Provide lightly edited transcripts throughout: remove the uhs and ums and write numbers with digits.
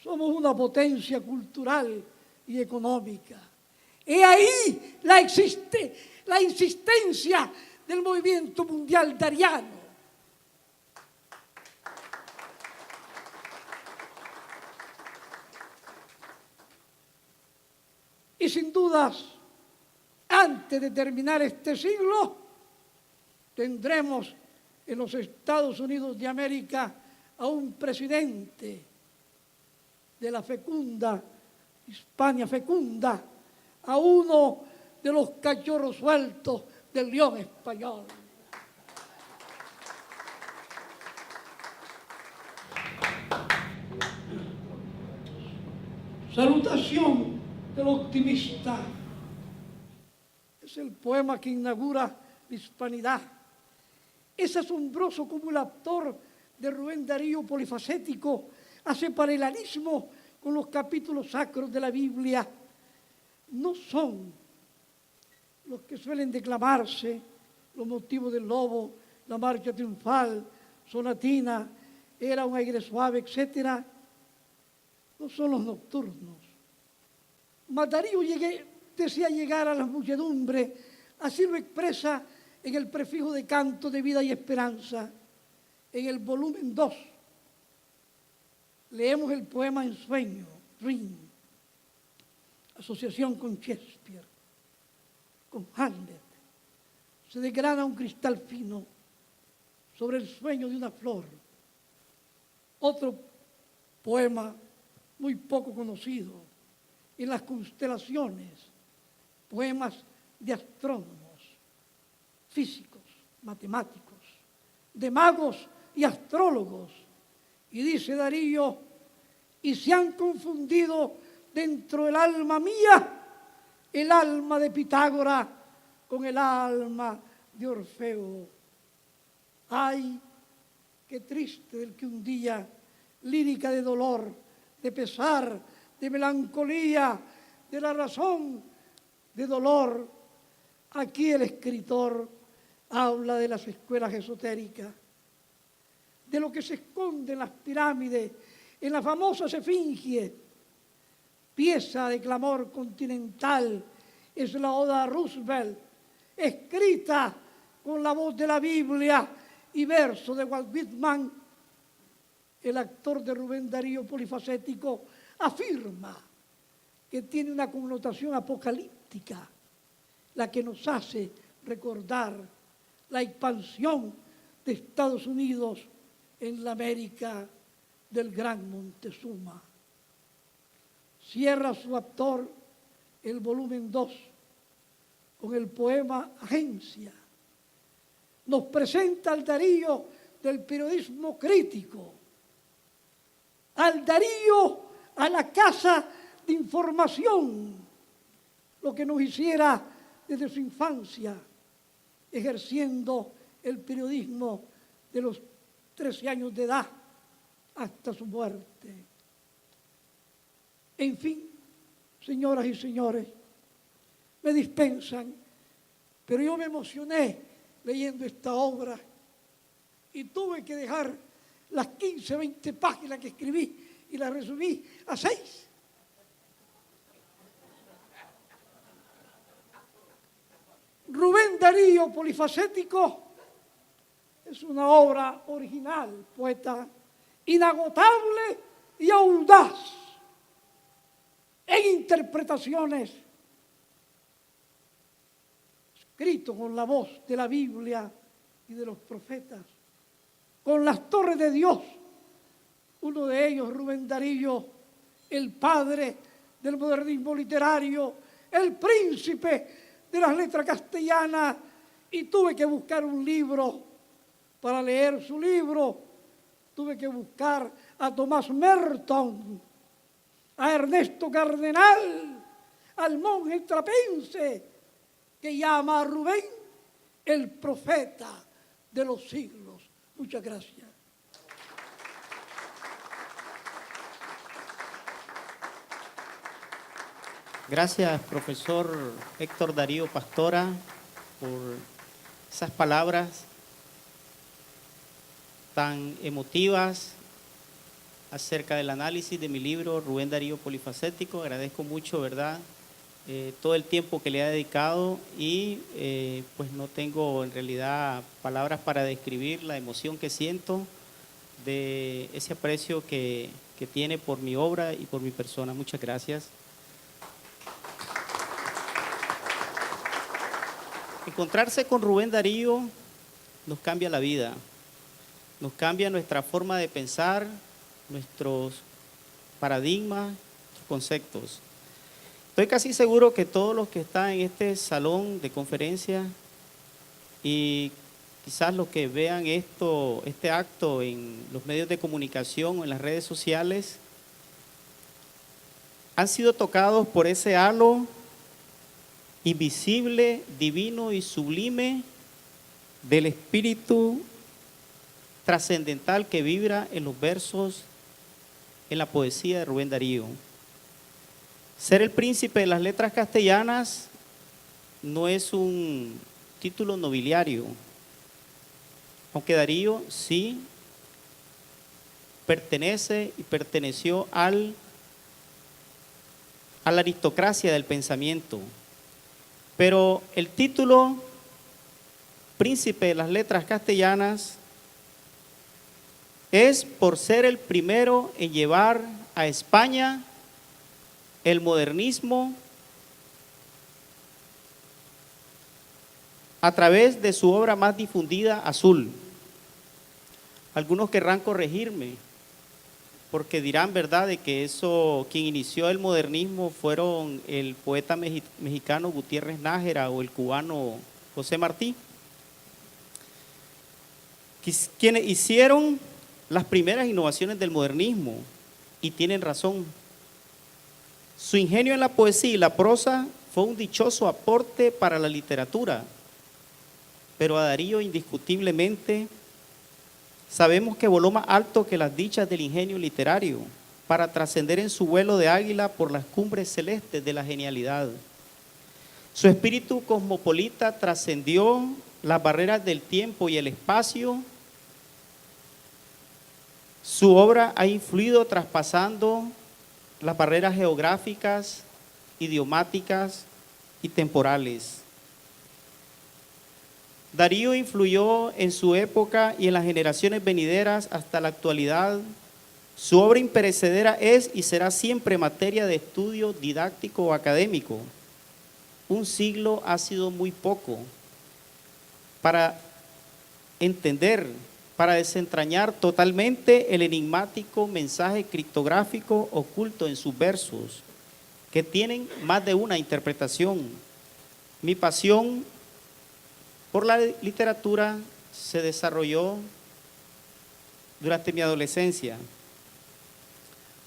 Somos una potencia cultural y económica. He ahí la insistencia del movimiento mundial dariano. Y sin dudas, antes de terminar este siglo, tendremos en los Estados Unidos de América a un presidente de la fecunda Hispania fecunda, a uno de los cachorros sueltos del león español. Salutación del optimista. Es el poema que inaugura la hispanidad. Es asombroso como el autor de Rubén Darío polifacético hace paralelismo con los capítulos sacros de la Biblia. No son los que suelen declamarse, los motivos del lobo, la marcha triunfal, sonatina, era un aire suave, etc. No son los nocturnos. Mas Darío desea llegar a la muchedumbre, así lo expresa en el prefijo de canto de vida y esperanza. En el volumen 2 leemos el poema Ensueño, Ring, asociación con Shakespeare, con Hamlet. Se desgrana un cristal fino sobre el sueño de una flor. Otro poema muy poco conocido, en las constelaciones, poemas de astrónomos, físicos, matemáticos, de magos y astrólogos. Y dice Darío, y se han confundido dentro del alma mía el alma de Pitágoras con el alma de Orfeo. Ay, qué triste del que un día, lírica de dolor, de pesar, de melancolía, de la razón, de dolor. Aquí el escritor habla de las escuelas esotéricas, de lo que se esconde en las pirámides, en la famosa Esfinge, pieza de clamor continental, es la Oda a Roosevelt, escrita con la voz de la Biblia y verso de Walt Whitman. El actor de Rubén Darío polifacético afirma que tiene una connotación apocalíptica, la que nos hace recordar la expansión de Estados Unidos en la América del Gran Montezuma. Cierra su autor el volumen 2 con el poema Agencia. Nos presenta al Darío del periodismo crítico, al Darío a la casa de información, lo que nos hiciera desde su infancia, ejerciendo el periodismo de los 13 años de edad hasta su muerte. En fin, señoras y señores, me dispensan, pero yo me emocioné leyendo esta obra y tuve que dejar las 15, 20 páginas que escribí y las resumí a 6. Rubén Darío polifacético es una obra original, poeta, inagotable y audaz en interpretaciones, escrito con la voz de la Biblia y de los profetas, con las torres de Dios. Uno de ellos, Rubén Darío, el padre del modernismo literario, el príncipe de las letras castellanas, y tuve que buscar un libro para leer su libro. Tuve que buscar a Tomás Merton, a Ernesto Cardenal, al monje trapense que llama a Rubén el profeta de los siglos. Muchas gracias. Gracias, profesor Héctor Darío Pastora, por esas palabras tan emotivas acerca del análisis de mi libro Rubén Darío Polifacético. Agradezco mucho, ¿verdad?, todo el tiempo que le ha dedicado y pues no tengo en realidad palabras para describir la emoción que siento de ese aprecio que tiene por mi obra y por mi persona. Muchas gracias. Encontrarse con Rubén Darío nos cambia la vida, nos cambia nuestra forma de pensar, nuestros paradigmas, conceptos. Estoy casi seguro que todos los que están en este salón de conferencia y quizás los que vean este acto en los medios de comunicación o en las redes sociales han sido tocados por ese halo invisible, divino y sublime del espíritu trascendental que vibra en los versos, en la poesía de Rubén Darío. Ser el príncipe de las letras castellanas no es un título nobiliario, aunque Darío sí pertenece y perteneció a la aristocracia del pensamiento. Pero el título príncipe de las letras castellanas es por ser el primero en llevar a España el modernismo a través de su obra más difundida, Azul. Algunos querrán corregirme, porque dirán, ¿verdad?, de que quien inició el modernismo fueron el poeta mexicano Gutiérrez Nájera o el cubano José Martí, quienes hicieron las primeras innovaciones del modernismo, y tienen razón. Su ingenio en la poesía y la prosa fue un dichoso aporte para la literatura, pero a Darío indiscutiblemente sabemos que voló más alto que las dichas del ingenio literario para trascender en su vuelo de águila por las cumbres celestes de la genialidad. Su espíritu cosmopolita trascendió las barreras del tiempo y el espacio. Su obra ha influido traspasando las barreras geográficas, idiomáticas y temporales. Darío influyó en su época y en las generaciones venideras hasta la actualidad. Su obra imperecedera es y será siempre materia de estudio didáctico o académico. Un siglo ha sido muy poco para entender, para desentrañar totalmente el enigmático mensaje criptográfico oculto en sus versos, que tienen más de una interpretación. Mi pasión por la literatura se desarrolló durante mi adolescencia.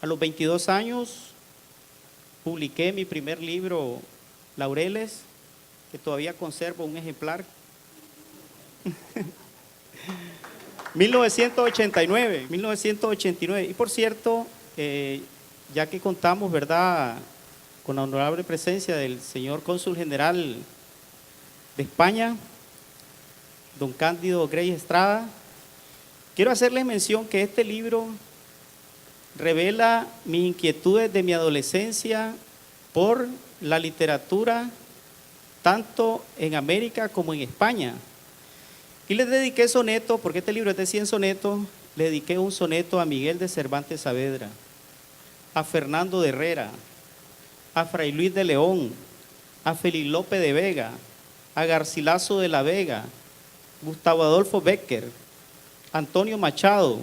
A los 22 años publiqué mi primer libro, Laureles, que todavía conservo un ejemplar. 1989. Y por cierto, ya que contamos, ¿verdad?, con la honorable presencia del señor cónsul general de España, don Cándido Grey Estrada, quiero hacerles mención que este libro revela mis inquietudes de mi adolescencia por la literatura, tanto en América como en España. Y les dediqué sonetos, porque este libro es de 100 sonetos, le dediqué un soneto a Miguel de Cervantes Saavedra, a Fernando de Herrera, a Fray Luis de León, a Félix Lope de Vega, a Garcilaso de la Vega, Gustavo Adolfo Bécquer, Antonio Machado,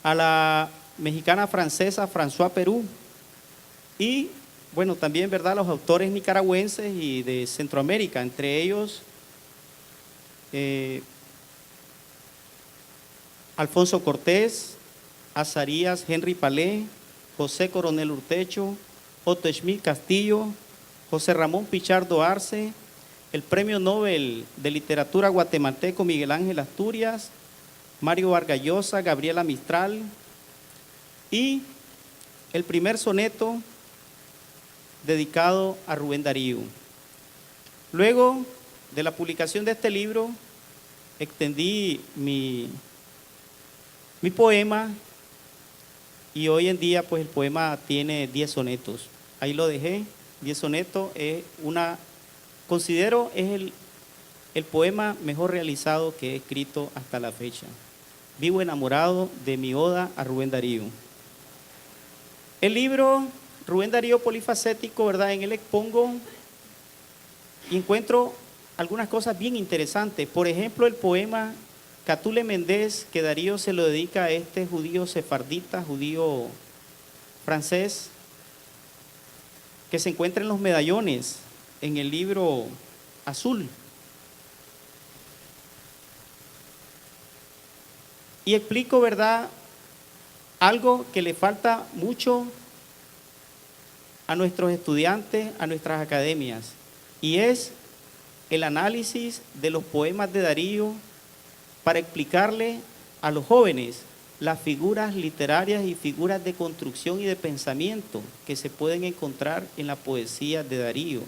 a la mexicana francesa François Perú y, bueno, también, ¿verdad?, los autores nicaragüenses y de Centroamérica, entre ellos Alfonso Cortés, Azarías Henry Palé, José Coronel Urtecho, Otto Schmidt Castillo, José Ramón Pichardo Arce, el Premio Nobel de Literatura guatemalteco Miguel Ángel Asturias, Mario Vargas Llosa, Gabriela Mistral, y el primer soneto dedicado a Rubén Darío. Luego de la publicación de este libro, extendí mi poema y hoy en día pues el poema tiene 10 sonetos. Ahí lo dejé, 10 sonetos, considero es el poema mejor realizado que he escrito hasta la fecha. Vivo enamorado de mi oda a Rubén Darío. El libro Rubén Darío Polifacético, ¿verdad? En él expongo y encuentro algunas cosas bien interesantes. Por ejemplo, el poema Catule Mendés, que Darío se lo dedica a este judío sefardita, judío francés, que se encuentra en los medallones, en el libro azul. Y explico, ¿verdad?, algo que le falta mucho a nuestros estudiantes, a nuestras academias, y es el análisis de los poemas de Darío para explicarle a los jóvenes las figuras literarias y figuras de construcción y de pensamiento que se pueden encontrar en la poesía de Darío.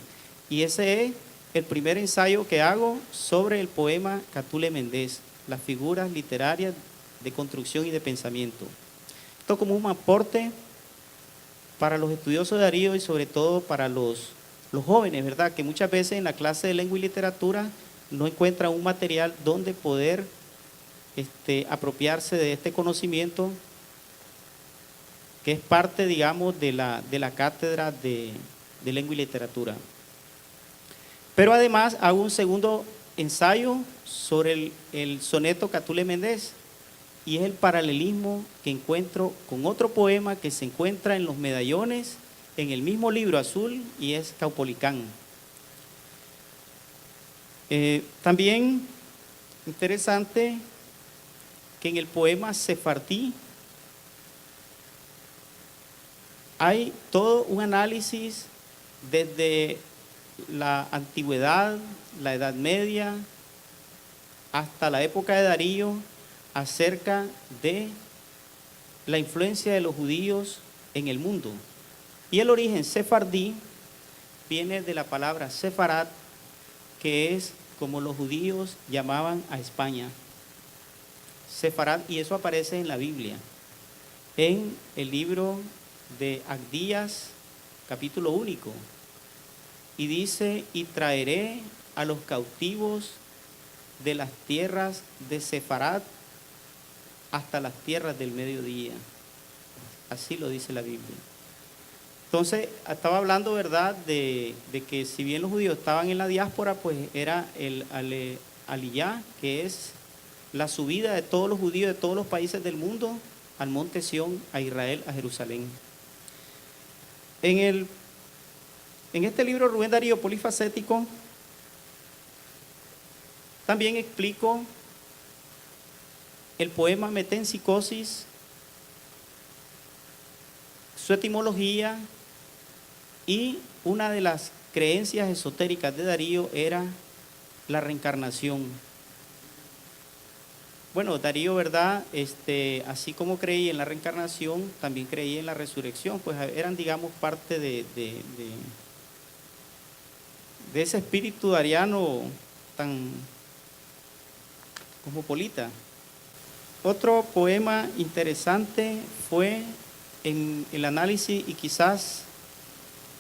Y ese es el primer ensayo que hago sobre el poema Catule Mendés, las figuras literarias de construcción y de pensamiento. Esto como un aporte para los estudiosos de Darío y sobre todo para los jóvenes, ¿verdad? Que muchas veces en la clase de lengua y literatura no encuentran un material donde poder apropiarse de este conocimiento que es parte, digamos, de la cátedra de lengua y literatura. Pero además hago un segundo ensayo sobre el soneto Catule Mendés, y es el paralelismo que encuentro con otro poema que se encuentra en los medallones, en el mismo libro azul, y es Caupolicán. También interesante que en el poema Sefardí hay todo un análisis desde la antigüedad, la Edad Media, hasta la época de Darío, acerca de la influencia de los judíos en el mundo. Y el origen sefardí viene de la palabra sefarad, que es como los judíos llamaban a España. Sefarad, y eso aparece en la Biblia, en el libro de Abdías, capítulo único, y dice: y traeré a los cautivos de las tierras de Sefarad hasta las tierras del mediodía. Así lo dice la Biblia. Entonces, estaba hablando, ¿verdad?, de que si bien los judíos estaban en la diáspora, pues era el Aliyá, que es la subida de todos los judíos de todos los países del mundo al monte Sión, a Israel, a Jerusalén. En este libro Rubén Darío Polifacético también explico el poema Metempsicosis, su etimología, y una de las creencias esotéricas de Darío era la reencarnación. Bueno, Darío, ¿verdad?, así como creía en la reencarnación, también creía en la resurrección, pues eran, digamos, parte de ese espíritu dariano tan cosmopolita. Otro poema interesante fue en el análisis, y quizás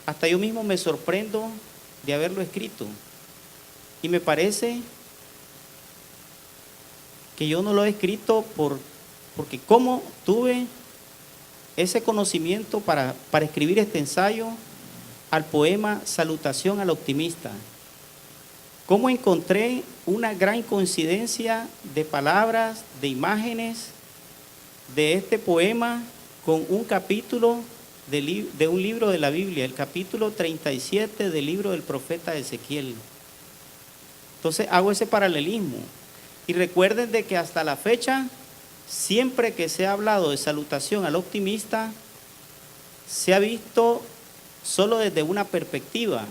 hasta yo mismo me sorprendo de haberlo escrito, y me parece que yo no lo he escrito porque como tuve ese conocimiento para escribir este ensayo al poema Salutación al Optimista. Cómo encontré una gran coincidencia de palabras, de imágenes de este poema con un capítulo de un libro de la Biblia, el capítulo 37 del libro del profeta Ezequiel. Entonces hago ese paralelismo. Y recuerden de que hasta la fecha, siempre que se ha hablado de salutación al optimista, se ha visto solo desde una perspectiva,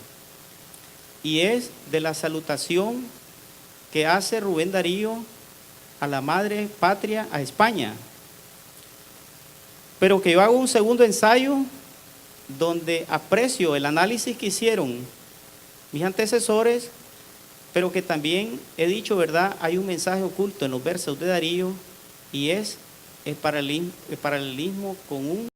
y es de la salutación que hace Rubén Darío a la madre patria, a España. Pero que yo hago un segundo ensayo donde aprecio el análisis que hicieron mis antecesores, pero que también he dicho, ¿verdad?, hay un mensaje oculto en los versos de Darío, y es el paralelismo con un